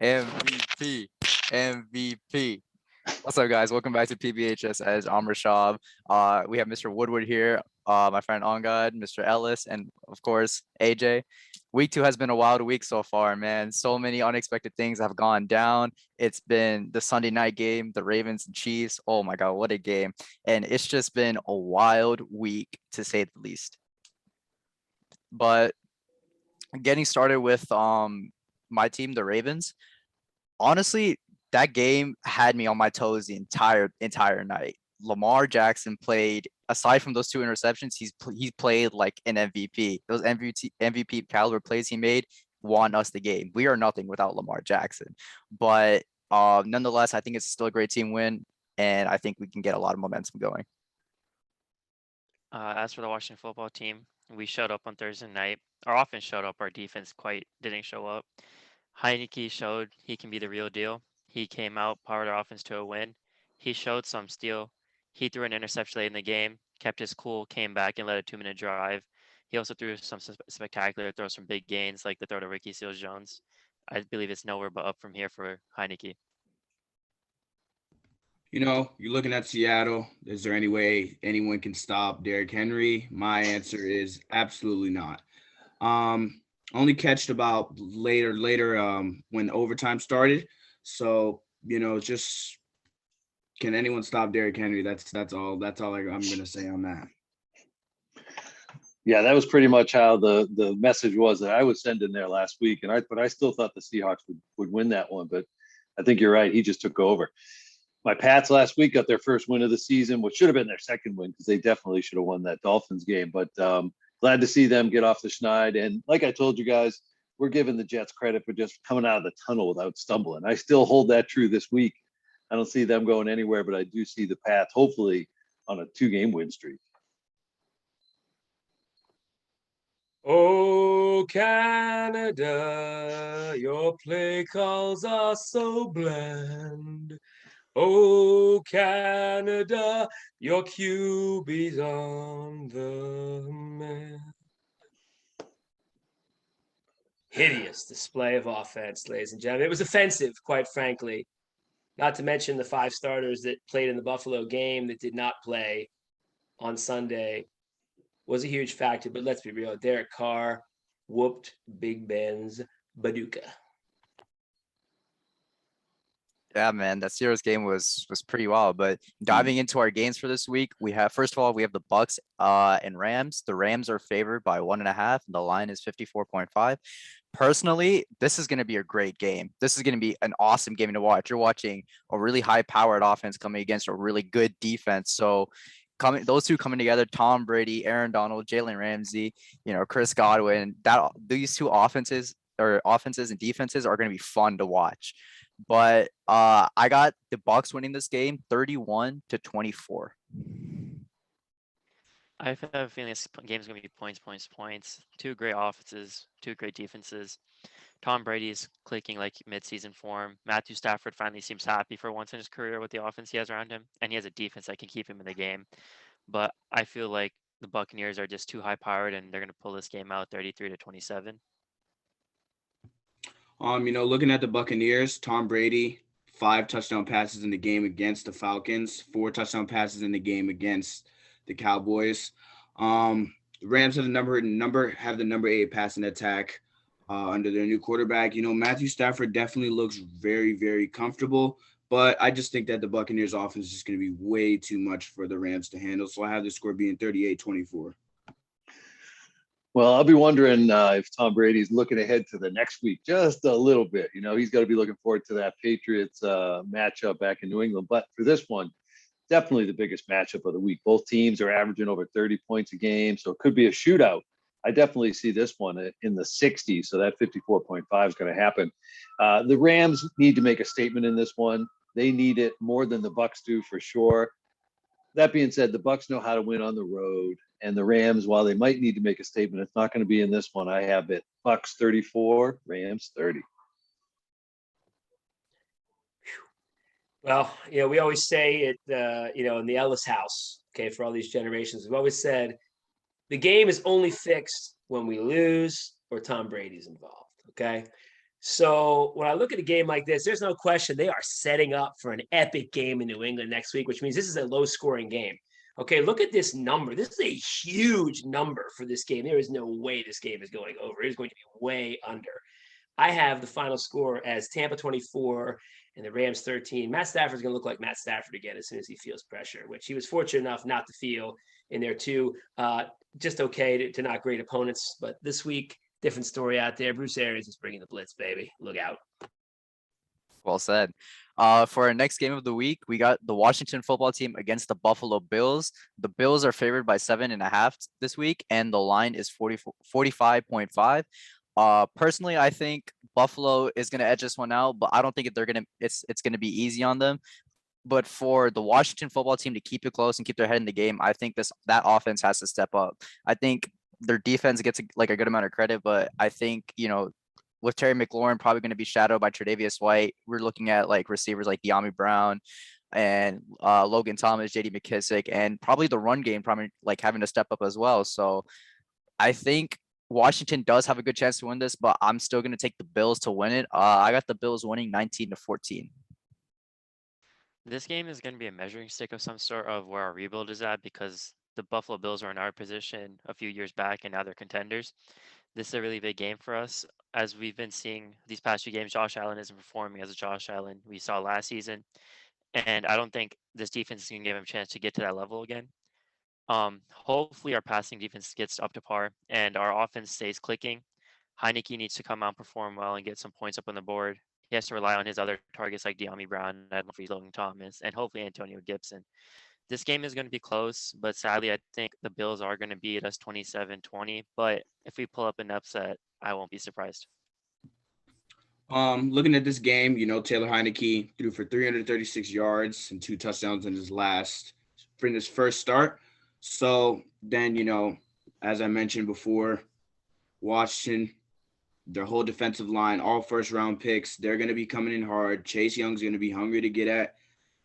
MVP. MVP. What's up, guys? Welcome back to PBHS. As I'm Rashab. We have Mr. Woodward here, my friend Ongad, Mr. Ellis, and of course AJ. Week 2 has been a wild week so far, man. So many unexpected things have gone down. It's been the Sunday night game, the Ravens and Chiefs. Oh my God, what a game! And it's just been a wild week to say the least. But getting started with my team, the Ravens. Honestly, that game had me on my toes the entire night. Lamar Jackson played, aside from those two interceptions, he's played like an MVP. Those MVP caliber plays he made won us the game. We are nothing without Lamar Jackson. But nonetheless, I think it's still a great team win, and I think we can get a lot of momentum going. As for the Washington football team, we showed up on Thursday night. Our offense showed up. Our defense quite didn't show up. Heineke showed he can be the real deal. He came out, powered our offense to a win. He showed some steel. He threw an interception late in the game, kept his cool, came back and led a 2-minute drive. He also threw some spectacular throws from big gains, like the throw to Ricky Seals Jones. I believe it's nowhere but up from here for Heineke. You're looking at Seattle. Is there any way anyone can stop Derrick Henry? My answer is absolutely not. Only catched about later when overtime started. So, just can anyone stop Derrick Henry? That's all I'm gonna say on that. Yeah, that was pretty much how the message was that I was sending there last week. But I still thought the Seahawks would win that one. But I think you're right. He just took over. My Pats last week got their first win of the season, which should have been their second win because they definitely should have won that Dolphins game. But glad to see them get off the schneid. And like I told you guys, we're giving the Jets credit for just coming out of the tunnel without stumbling. I still hold that true this week. I don't see them going anywhere, but I do see the Pats hopefully on a 2-game win streak. Oh, Canada, your play calls are so bland. Oh, Canada, your QB's on the mend. Hideous display of offense, ladies and gentlemen. It was offensive, quite frankly. Not to mention the 5 starters that played in the Buffalo game that did not play on Sunday was a huge factor. But let's be real, Derek Carr whooped Big Ben's Baduka. Yeah, man, that Steelers game was pretty wild. But diving into our games for this week, we have first of all we have the Bucks and Rams. The Rams are favored by 1.5, and the line is 54.5. Personally, this is going to be a great game. This is going to be an awesome game to watch. You're watching a really high-powered offense coming against a really good defense. So those two coming together, Tom Brady, Aaron Donald, Jalen Ramsey, Chris Godwin, these two offenses and defenses are going to be fun to watch. But I got the Bucks winning this game 31-24. I have a feeling this game's going to be points, points, points. 2 great offenses, 2 great defenses. Tom Brady's clicking like midseason form. Matthew Stafford finally seems happy for once in his career with the offense he has around him, and he has a defense that can keep him in the game. But I feel like the Buccaneers are just too high-powered, and they're going to pull this game out 33-27. Looking at the Buccaneers, Tom Brady, 5 touchdown passes in the game against the Falcons, 4 touchdown passes in the game against the Cowboys. The Rams have the number 8 passing attack under their new quarterback. Matthew Stafford definitely looks very, very comfortable, but I just think that the Buccaneers offense is going to be way too much for the Rams to handle. So I have the score being 38-24. Well, I'll be wondering if Tom Brady's looking ahead to the next week just a little bit. He's got to be looking forward to that Patriots matchup back in New England. But for this one, definitely the biggest matchup of the week. Both teams are averaging over 30 points a game, so it could be a shootout. I definitely see this one in the 60s, so that 54.5 is going to happen. The Rams need to make a statement in this one. They need it more than the Bucks do for sure. That being said, the Bucks know how to win on the road, and the Rams, while they might need to make a statement, it's not going to be in this one. I have it Bucks 34, Rams 30. Well, we always say it, in the Ellis house, okay, for all these generations, we've always said the game is only fixed when we lose or Tom Brady's involved, okay? So when I look at a game like this, there's no question they are setting up for an epic game in New England next week, which means this is a low-scoring game. Okay, look at this number. This is a huge number for this game. There is no way this game is going over. It is going to be way under. I have the final score as Tampa 24 and the Rams 13. Matt Stafford's going to look like Matt Stafford again as soon as he feels pressure, which he was fortunate enough not to feel in there too. Just okay to not great opponents. But this week, different story out there. Bruce Arians is bringing the blitz, baby. Look out. Well said. For our next game of the week, we got the Washington football team against the Buffalo Bills. The Bills are favored by 7.5 this week, and the line is 45.5. Personally, I think Buffalo is gonna edge this one out, but I don't think it's gonna be easy on them. But for the Washington football team to keep it close and keep their head in the game, I think that offense has to step up. I think their defense gets a good amount of credit, but I think with Terry McLaurin probably going to be shadowed by Tre'Davious White, we're looking at like receivers like De'Ami Brown and Logan Thomas, J.D. McKissick, and probably the run game probably like having to step up as well. So I think Washington does have a good chance to win this, but I'm still going to take the Bills to win it. I got the Bills winning 19-14. This game is going to be a measuring stick of some sort of where our rebuild is at, because the Buffalo Bills were in our position a few years back and now they're contenders. This is a really big game for us. As we've been seeing these past few games, Josh Allen isn't performing as a Josh Allen we saw last season. And I don't think this defense is going to give him a chance to get to that level again. Hopefully our passing defense gets up to par and our offense stays clicking. Heineke needs to come out and perform well and get some points up on the board. He has to rely on his other targets like De'Ami Brown, I don't know if he's Logan Thomas, and hopefully Antonio Gibson. This game is going to be close, but sadly, I think the Bills are going to beat us 27-20. But if we pull up an upset, I won't be surprised. Looking at this game, Taylor Heineke threw for 336 yards and 2 touchdowns in his first start. So then, as I mentioned before, Washington, their whole defensive line, all first-round picks, they're going to be coming in hard. Chase Young's going to be hungry to get at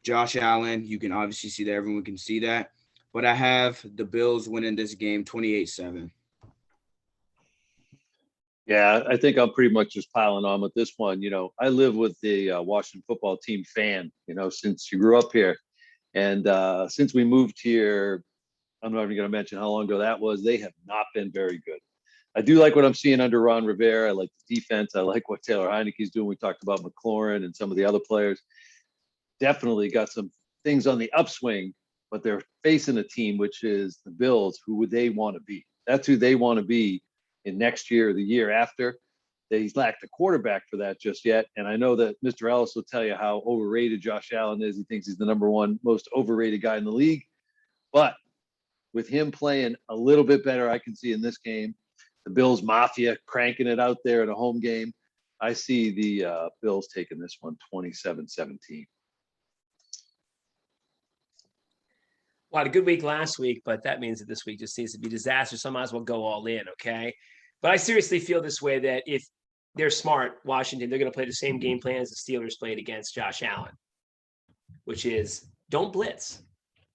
Josh Allen. You can obviously see that. Everyone can see that. But I have the Bills winning this game 28-7. Yeah, I think I'm pretty much just piling on with this one. I live with the Washington football team fan, since you grew up here. And since we moved here, I'm not even going to mention how long ago that was. They have not been very good. I do like what I'm seeing under Ron Rivera. I like the defense. I like what Taylor Heineke's doing. We talked about McLaurin and some of the other players. Definitely got some things on the upswing, but they're facing a team, which is the Bills, who would they want to be? That's who they want to be in next year or the year after. They lack the quarterback for that just yet. And I know that Mr. Ellis will tell you how overrated Josh Allen is. He thinks he's the number one most overrated guy in the league. But with him playing a little bit better, I can see in this game, the Bills Mafia cranking it out there in a home game. I see the Bills taking this one 27-17. Well, had a good week last week, but that means that this week just seems to be disaster. So I might as well go all in, okay? But I seriously feel this way, that if they're smart, Washington, they're going to play the same game plan as the Steelers played against Josh Allen, which is don't blitz.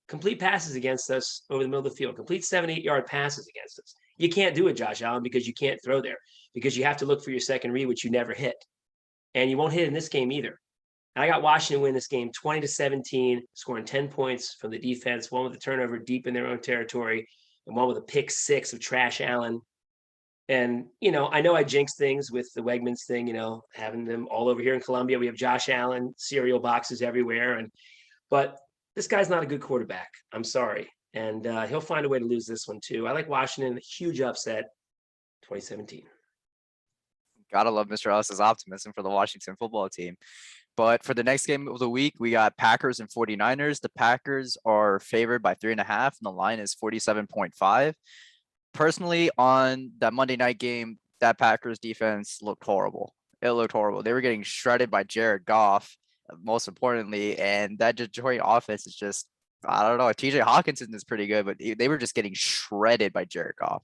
Complete passes against us over the middle of the field. Complete 7-8 yard passes against us. You can't do it, Josh Allen, because you can't throw there, because you have to look for your second read, which you never hit. And you won't hit in this game either. And I got Washington win this game 20-17, scoring 10 points from the defense, one with a turnover deep in their own territory, and one with a pick 6 of Trash Allen. And, I know I jinxed things with the Wegmans thing, having them all over here in Columbia. We have Josh Allen, cereal boxes everywhere. But this guy's not a good quarterback. I'm sorry. And he'll find a way to lose this one too. I like Washington, a huge upset, 2017. Gotta love Mr. Ellis's optimism for the Washington football team. But for the next game of the week, we got Packers and 49ers. The Packers are favored by 3.5, and the line is 47.5. Personally, on that Monday night game, that Packers defense looked horrible. It looked horrible. They were getting shredded by Jared Goff, most importantly, and that Detroit offense is just, I don't know. TJ Hawkinson is pretty good, but they were just getting shredded by Jared Goff.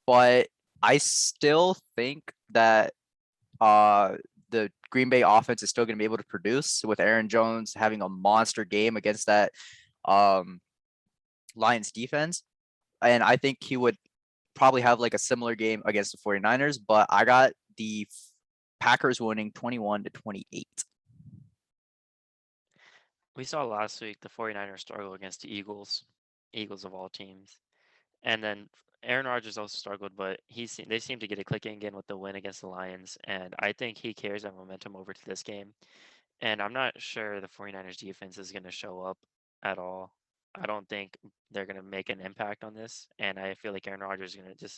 But I still think that the Green Bay offense is still going to be able to produce with Aaron Jones having a monster game against that Lions defense. And I think he would probably have like a similar game against the 49ers, but I got the Packers winning 21-28. We saw last week the 49ers struggle against the Eagles of all teams. And then Aaron Rodgers also struggled, but they seem to get it clicking again with the win against the Lions. And I think he carries that momentum over to this game. And I'm not sure the 49ers defense is going to show up at all. I don't think they're going to make an impact on this. And I feel like Aaron Rodgers is going to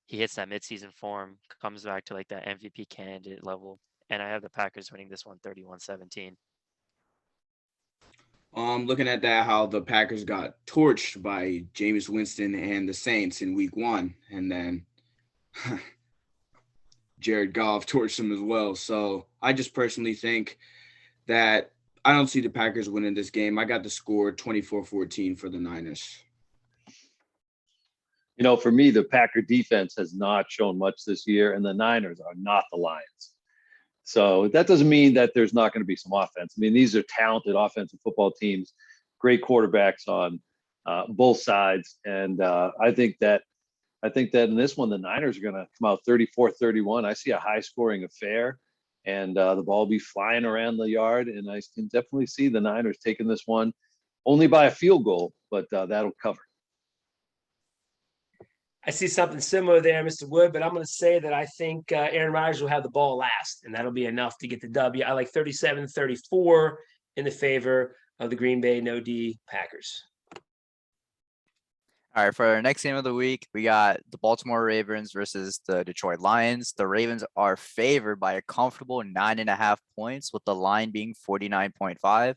he hits that midseason form, comes back to like that MVP candidate level. And I have the Packers winning this one 31-17. Looking at that, how the Packers got torched by Jameis Winston and the Saints in week 1, and then Jared Goff torched them as well. So I just personally think that I don't see the Packers winning this game. I got the score 24-14 for the Niners. For me, the Packer defense has not shown much this year, and the Niners are not the Lions. So that doesn't mean that there's not going to be some offense. I mean, these are talented offensive football teams, great quarterbacks on both sides. And I think that in this one, the Niners are going to come out 34-31. I see a high scoring affair, and the ball will be flying around the yard. And I can definitely see the Niners taking this one only by a field goal, but that'll cover. I see something similar there, Mr. Wood, but I'm going to say that I think Aaron Rodgers will have the ball last, and that'll be enough to get the W. I like 37-34 in the favor of the Green Bay No-D Packers. All right, for our next game of the week, we got the Baltimore Ravens versus the Detroit Lions. The Ravens are favored by a comfortable 9.5 points, with the line being 49.5.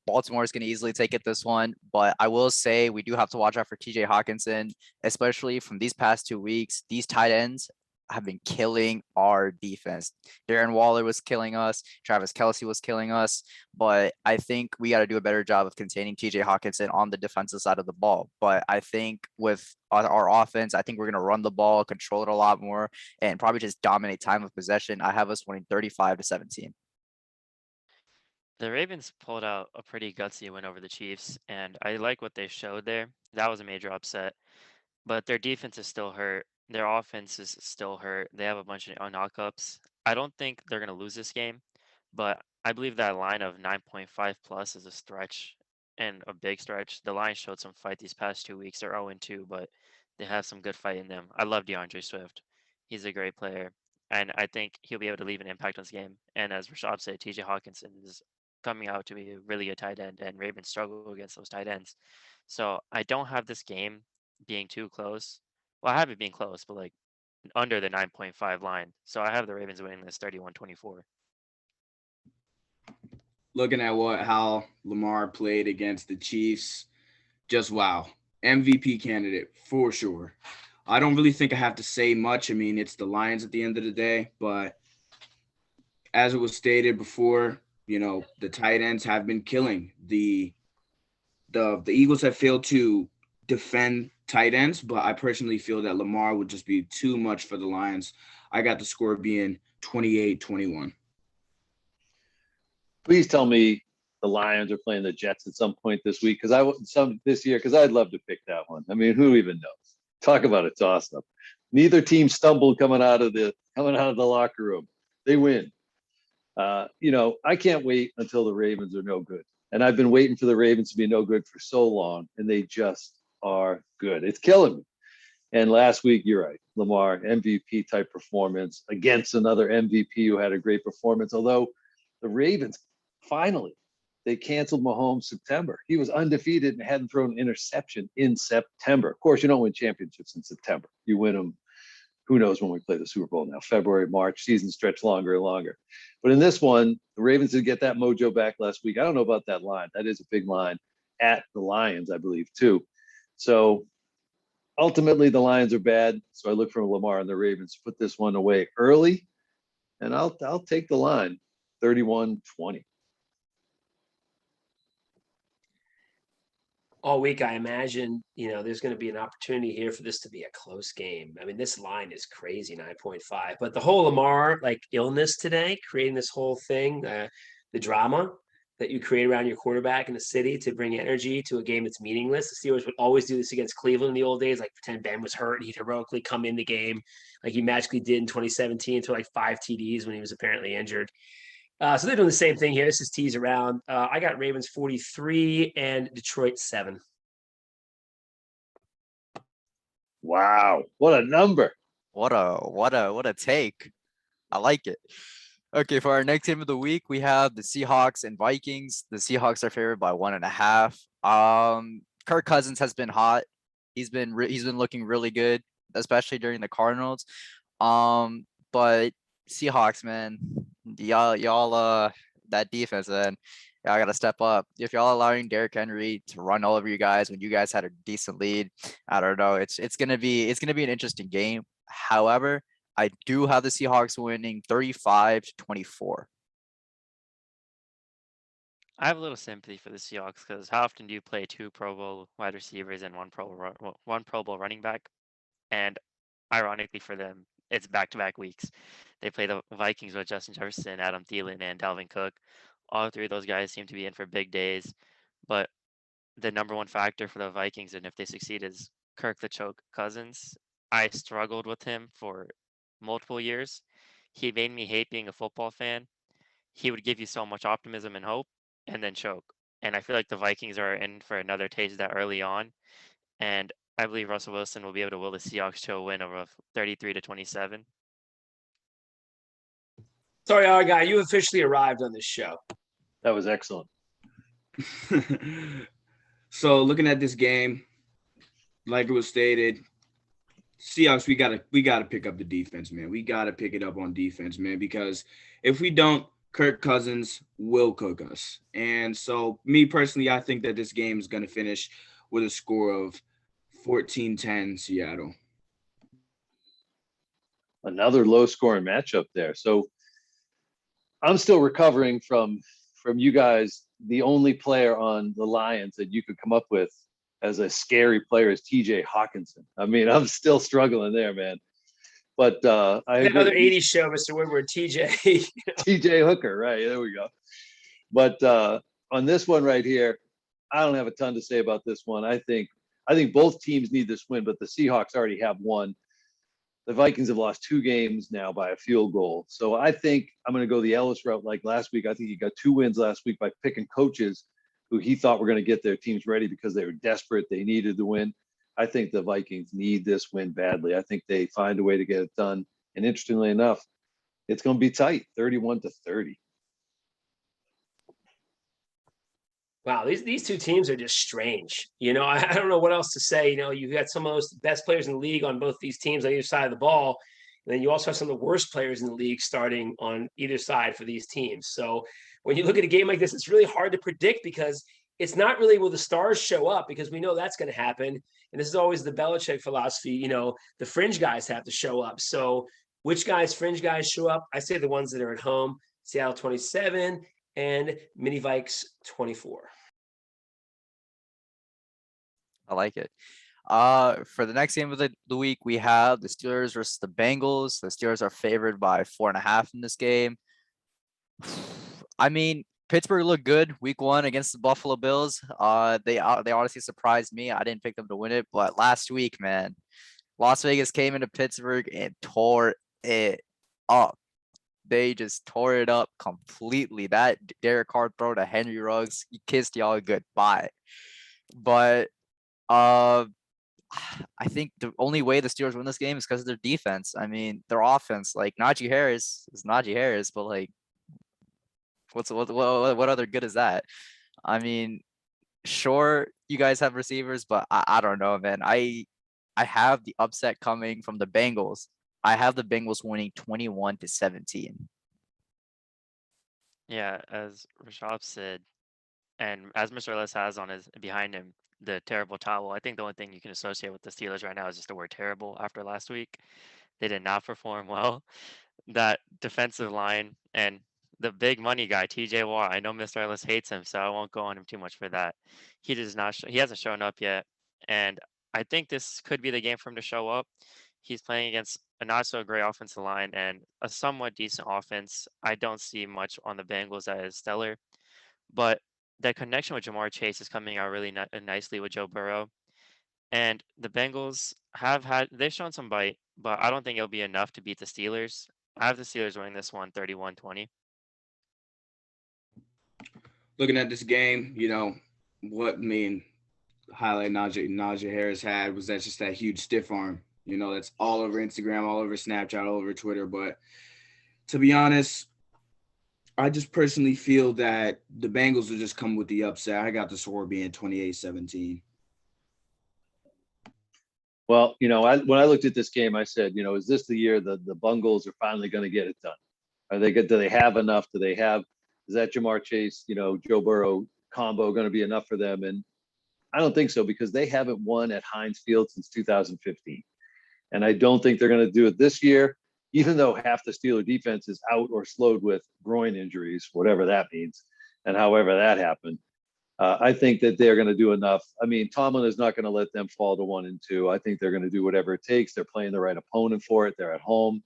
Baltimore is going to easily take it this one, but I will say we do have to watch out for TJ Hawkinson, especially from these past 2 weeks. These tight ends have been killing our defense. Darren Waller was killing us. Travis Kelce was killing us. But I think we got to do a better job of containing TJ Hawkinson on the defensive side of the ball. But I think with our offense, I think we're going to run the ball, control it a lot more, and probably just dominate time of possession. I have us winning 35-17. The Ravens pulled out a pretty gutsy win over the Chiefs, and I like what they showed there. That was a major upset, but their defense is still hurt. Their offense is still hurt. They have a bunch of knockups. I don't think they're going to lose this game, but I believe that line of 9.5 plus is a stretch and a big stretch. The Lions showed some fight these past 2 weeks. They're 0-2, but they have some good fight in them. I love DeAndre Swift. He's a great player, and I think he'll be able to leave an impact on this game. And as Rashad said, TJ Hawkinson is coming out to be a really good tight end, and Ravens struggle against those tight ends. So I don't have this game being too close. Well, I have it being close, but like under the 9.5 line. So I have the Ravens winning this 31-24. Looking at how Lamar played against the Chiefs, just wow. MVP candidate for sure. I don't really think I have to say much. I mean, it's the Lions at the end of the day, but as it was stated before, the tight ends have been killing. The Eagles have failed to defend tight ends, but I personally feel that Lamar would just be too much for the Lions. I got the score being 28-21. Please tell me the Lions are playing the Jets at some point this week, because I'd love to pick that one. I mean, who even knows? Talk about a toss-up. Neither team stumbled coming out of the locker room. They win. I can't wait until the Ravens are no good. And I've been waiting for the Ravens to be no good for so long, and they just are good. It's killing me. And last week, you're right, Lamar, MVP type performance against another MVP who had a great performance. Although the Ravens, finally, they canceled Mahomes September. He was undefeated and hadn't thrown an interception in September. Of course, you don't win championships in September. You win them. Who knows when we play the Super Bowl now? February, March, season stretch longer and longer. But in this one, the Ravens did get that mojo back last week. I don't know about that line. That is a big line at the Lions, I believe, too. So ultimately, the Lions are bad. So I look for Lamar and the Ravens to put this one away early. And I'll take the line, 31-20. All week, I imagine, there's going to be an opportunity here for this to be a close game. I mean, this line is crazy, 9.5. But the whole Lamar illness today, creating this whole thing, the drama, that you create around your quarterback in the city to bring energy to a game that's meaningless. The Steelers would always do this against Cleveland in the old days, like pretend Ben was hurt and he'd heroically come in the game like he magically did in 2017 to like 5 TDs when he was apparently injured. So they're doing the same thing here. This is tease around. I got Ravens 43 and Detroit 7. Wow, what a number. What a take. I like it. Okay, for our next game of the week, we have the Seahawks and Vikings. The Seahawks are favored by 1.5. Kirk Cousins has been hot. He's been looking really good, especially during the Cardinals. But Seahawks, man, y'all that defense, man, y'all gotta step up. If y'all allowing Derrick Henry to run all over you guys when you guys had a decent lead, I don't know. It's gonna be an interesting game. However, I do have the Seahawks winning 35-24. I have a little sympathy for the Seahawks because how often do you play 2 Pro Bowl wide receivers and one Pro Bowl running back? And ironically for them, it's back-to-back weeks. They play the Vikings with Justin Jefferson, Adam Thielen, and Dalvin Cook. All 3 of those guys seem to be in for big days. But the number one factor for the Vikings, and if they succeed, is Kirk the Choke Cousins. I struggled with him for multiple years. He made me hate being a football fan. He would give you so much optimism and hope and then choke. And I feel like the Vikings are in for another taste of that early on. And I believe Russell Wilson will be able to will the Seahawks to a win of 33-27. Sorry, our guy, you officially arrived on this show. That was excellent. So looking at this game, like it was stated, Seahawks, we gotta pick up the defense, man. We gotta pick it up on defense, man, because if we don't, Kirk Cousins will cook us. And so me personally, I think that this game is gonna finish with a score of 14-10 Seattle. Another low scoring matchup there. So I'm still recovering from you guys. The only player on the Lions that you could come up with as a scary player is TJ Hawkinson. I mean, I'm still struggling there, man. But I agree. Another 80s show, Mr. Woodward, TJ. TJ Hooker, right? There we go. But on this one right here, I don't have a ton to say about this one. I think both teams need this win, but the Seahawks already have one. The Vikings have lost 2 games now by a field goal. So I think I'm going to go the Ellis route like last week. I think he got 2 wins last week by picking coaches who he thought were going to get their teams ready because they were desperate. They needed the win. I think the Vikings need this win badly. I think they find a way to get it done. And interestingly enough, it's going to be tight, 31-30. Wow, these 2 teams are just strange. You know, I don't know what else to say. You know, you've got some of those best players in the league on both these teams on either side of the ball. And then you also have some of the worst players in the league starting on either side for these teams. So when you look at a game like this, it's really hard to predict because it's not really will the stars show up, because we know that's going to happen. And this is always the Belichick philosophy. You know, the fringe guys have to show up. So which fringe guys show up? I say the ones that are at home, Seattle 27 and Mini Vikes 24. I like it. For the next game of the week, we have the Steelers versus the Bengals. The Steelers are favored by 4.5 in this game. I mean, Pittsburgh looked good week 1 against the Buffalo Bills. They honestly surprised me. I didn't pick them to win it, but last week, man, Las Vegas came into Pittsburgh and tore it up. They just tore it up completely. That Derek Carr throw to Henry Ruggs, he kissed y'all goodbye. But I think the only way the Steelers win this game is because of their defense. I mean, their offense, like Najee Harris is Najee Harris, but like, what other good is that? I mean, sure, you guys have receivers, but I don't know, man. I have the upset coming from the Bengals. I have the Bengals winning 21-17. Yeah, as Rashab said, and as Mr. Ellis has on his behind him, the terrible towel. I think the only thing you can associate with the Steelers right now is just the word terrible after last week. They did not perform well. That defensive line and the big money guy, TJ Watt. I know Mr. Ellis hates him, so I won't go on him too much for that. He does not. He hasn't shown up yet, and I think this could be the game for him to show up. He's playing against a not so great offensive line and a somewhat decent offense. I don't see much on the Bengals that is stellar. but that connection with Jamar Chase is coming out really nicely with Joe Burrow. And the Bengals they've shown some bite, but I don't think it'll be enough to beat the Steelers. I have the Steelers winning this one 31-20. Looking at this game, what highlight Najee Harris had was that just that huge stiff arm. That's all over Instagram, all over Snapchat, all over Twitter. But to be honest, I just personally feel that the Bengals will just come with the upset. I got the score being 28-17. Well, when I looked at this game, I said, is this the year the Bungles are finally going to get it done? Do they have enough? Is that Jamar Chase, Joe Burrow combo going to be enough for them? And I don't think so, because they haven't won at Heinz Field since 2015. And I don't think they're going to do it this year, even though half the Steeler defense is out or slowed with groin injuries, whatever that means, and however that happened. I think that they're going to do enough. I mean, Tomlin is not going to let them fall to 1-2. I think they're going to do whatever it takes. They're playing the right opponent for it. They're at home.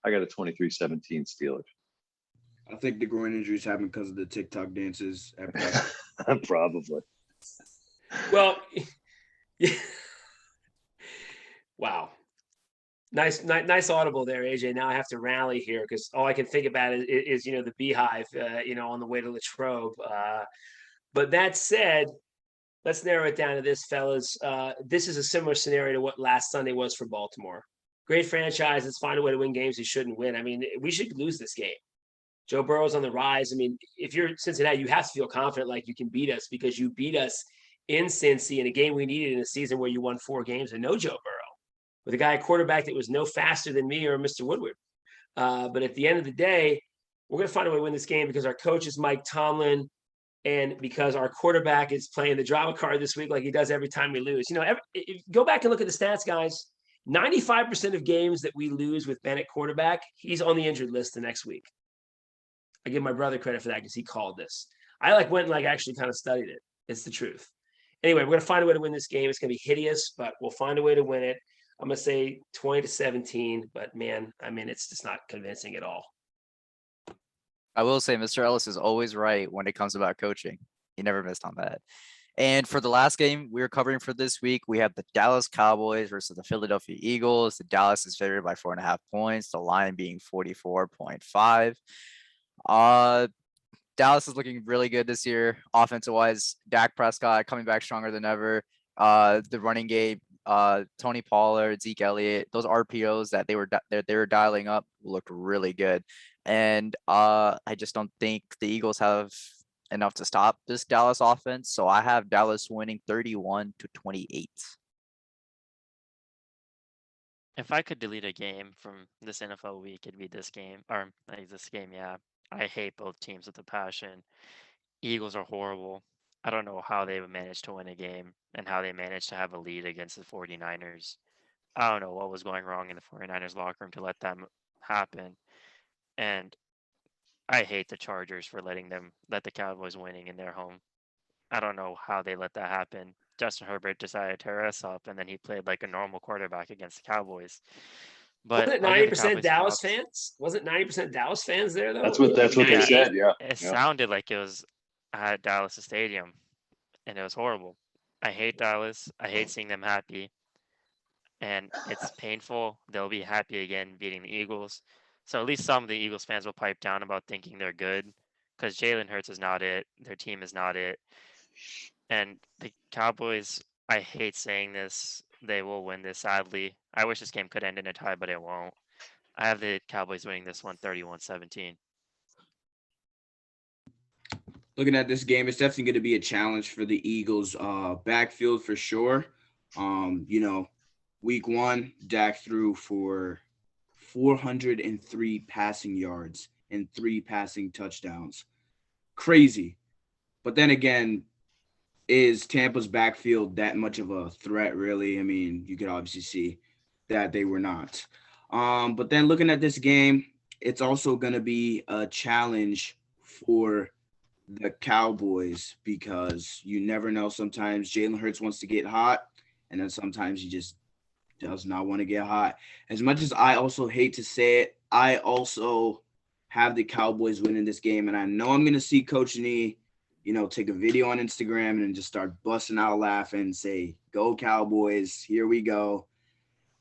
I got a 23-17 Steelers. I think the groin injuries happen because of the TikTok dances. Probably. Well, yeah. Wow. Nice audible there, AJ. Now I have to rally here because all I can think about is the beehive, on the way to Latrobe. But that said, let's narrow it down to this, fellas. This is a similar scenario to what last Sunday was for Baltimore. Great franchise. Let's find a way to win games we shouldn't win. I mean, we should lose this game. Joe Burrow's on the rise. I mean, if you're Cincinnati, you have to feel confident like you can beat us because you beat us in Cincy in a game we needed in a season where you won 4 games and no Joe Burrow, with a guy quarterback that was no faster than me or Mr. Woodward. But at the end of the day, we're going to find a way to win this game because our coach is Mike Tomlin. And because our quarterback is playing the drama card this week, like he does every time we lose. Go back and look at the stats, guys. 95% of games that we lose with Bennett quarterback, he's on the injured list the next week. I give my brother credit for that because he called this. I went and actually kind of studied it. It's the truth. Anyway, we're going to find a way to win this game. It's going to be hideous, but we'll find a way to win it. I'm going to say 20-17, but man, I mean, it's just not convincing at all. I will say Mr. Ellis is always right when it comes about coaching. He never missed on that. And for the last game we were covering for this week, we have the Dallas Cowboys versus the Philadelphia Eagles. The Dallas is favored by 4.5 points, the line being 44.5. Dallas is looking really good this year, offensive wise. Dak Prescott coming back stronger than ever. The running game, Tony Pollard, Zeke Elliott, those RPOs that they were dialing up looked really good. And I just don't think the Eagles have enough to stop this Dallas offense. So I have Dallas winning 31-28. If I could delete a game from this NFL week, it'd be this game. Yeah. I hate both teams with a passion. Eagles are horrible. I don't know how they managed to win a game and how they managed to have a lead against the 49ers. I don't know what was going wrong in the 49ers locker room to let that happen. And I hate the Chargers for let the Cowboys winning in their home. I don't know how they let that happen. Justin Herbert decided to tear us up, and then he played like a normal quarterback against the Cowboys. But wasn't it 90% Dallas fans? Wasn't 90% Dallas fans there though? That's what they said. Yeah, it sounded like it was at Dallas Stadium, and it was horrible. I hate Dallas. I hate seeing them happy, and it's painful. They'll be happy again beating the Eagles. So at least some of the Eagles fans will pipe down about thinking they're good, because Jalen Hurts is not it. Their team is not it. And the Cowboys, I hate saying this, they will win this, sadly. I wish this game could end in a tie, but it won't. I have the Cowboys winning this one 31-17. Looking at this game, it's definitely going to be a challenge for the Eagles backfield for sure. Week 1, Dak threw for 403 passing yards and 3 passing touchdowns. Crazy. But then again, is Tampa's backfield that much of a threat, really? I mean, you could obviously see that they were not. But then looking at this game, it's also going to be a challenge for the Cowboys because you never know. Sometimes Jalen Hurts wants to get hot, and then sometimes he just does not want to get hot. As much as I also hate to say it, I also have the Cowboys winning this game, and I know I'm going to see Coach Nee take a video on Instagram and then just start busting out laughing and say, "Go Cowboys, here we go."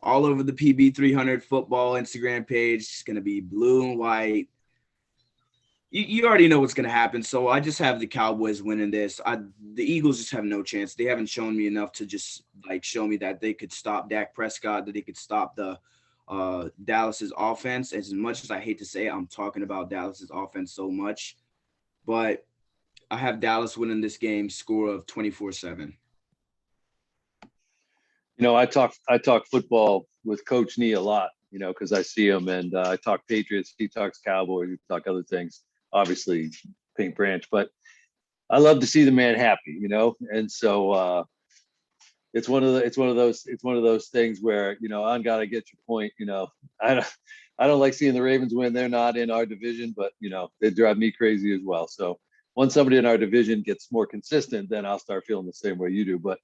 All over the PB300 football Instagram page. It's going to be blue and white. You already know what's going to happen. So I just have the Cowboys winning this. The Eagles just have no chance. They haven't shown me enough to just show me that they could stop Dak Prescott, that they could stop the Dallas's offense. As much as I hate to say it, I'm talking about Dallas's offense so much, but I have Dallas winning this game, score of 24-7. I talk football with Coach Nee a lot, because I see him, and I talk Patriots. He talks Cowboys. We talk other things, obviously Paint Branch, but I love to see the man happy, and so it's one of those things where, on God, I get your point. I don't like seeing the Ravens win. They're not in our division, but they drive me crazy as well. So once somebody in our division gets more consistent, then I'll start feeling the same way you do. But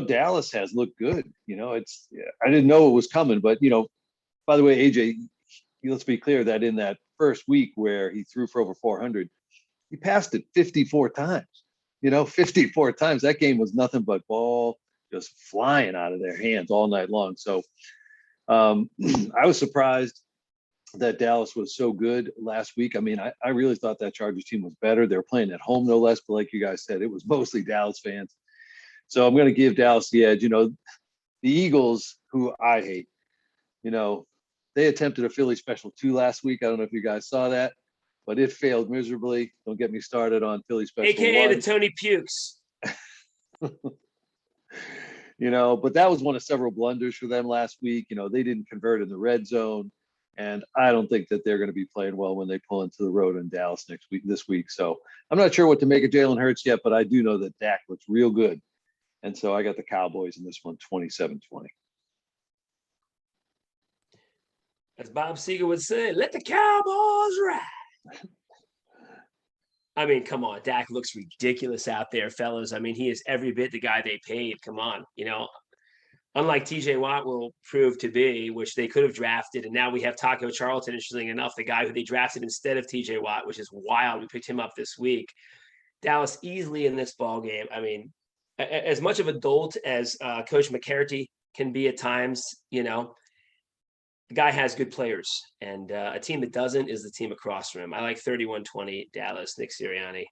Dallas has looked good. I didn't know it was coming, but by the way, AJ, let's be clear that in that first week where he threw for over 400, he passed it 54 times. 54 times. That game was nothing but ball just flying out of their hands all night long. So I was surprised that Dallas was so good last week. I mean, I really thought that Chargers team was better. They were playing at home, no less, but like you guys said, it was mostly Dallas fans. So I'm going to give Dallas the edge. The Eagles, who I hate, they attempted a Philly special 2 last week. I don't know if you guys saw that, but it failed miserably. Don't get me started on Philly special AKA 1. the Tony Pukes. But that was one of several blunders for them last week. They didn't convert in the red zone. And I don't think that they're going to be playing well when they pull into the road in Dallas this week. So I'm not sure what to make of Jalen Hurts yet, but I do know that Dak looks real good. And so I got the Cowboys in this one, 27-20. As Bob Seger would say, let the Cowboys ride. I mean, come on. Dak looks ridiculous out there, fellas. I mean, he is every bit the guy they paid. Come on. Unlike TJ Watt will prove to be, which they could have drafted. And now we have Taco Charlton, interestingly enough, the guy who they drafted instead of TJ Watt, which is wild. We picked him up this week. Dallas easily in this ball game. I mean, as much of a dolt as Coach McCarthy can be at times, the guy has good players, and a team that doesn't is the team across from him. I like 31-20 Dallas. Nick Sirianni,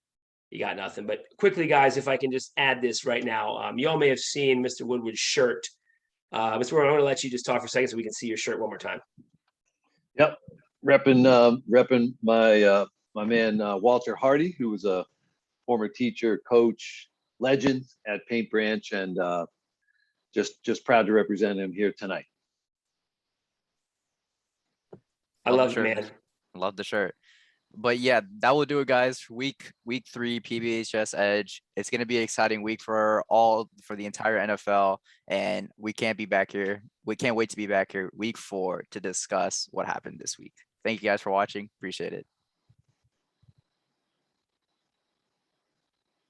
you got nothing. But quickly, guys, if I can just add this right now, you all may have seen Mr. Woodward's shirt. Mr. Woodward, I want to let you just talk for a second so we can see your shirt one more time. Yep, repping my man Walter Hardy, who was a former teacher, coach, legend at Paint Branch, and just proud to represent him here tonight. I love it, man. Love the shirt. But yeah, that will do it, guys. Week 3 PBHS Edge. It's gonna be an exciting week for the entire NFL, and we can't be back here. We can't wait to be back here week 4 to discuss what happened this week. Thank you guys for watching. Appreciate it.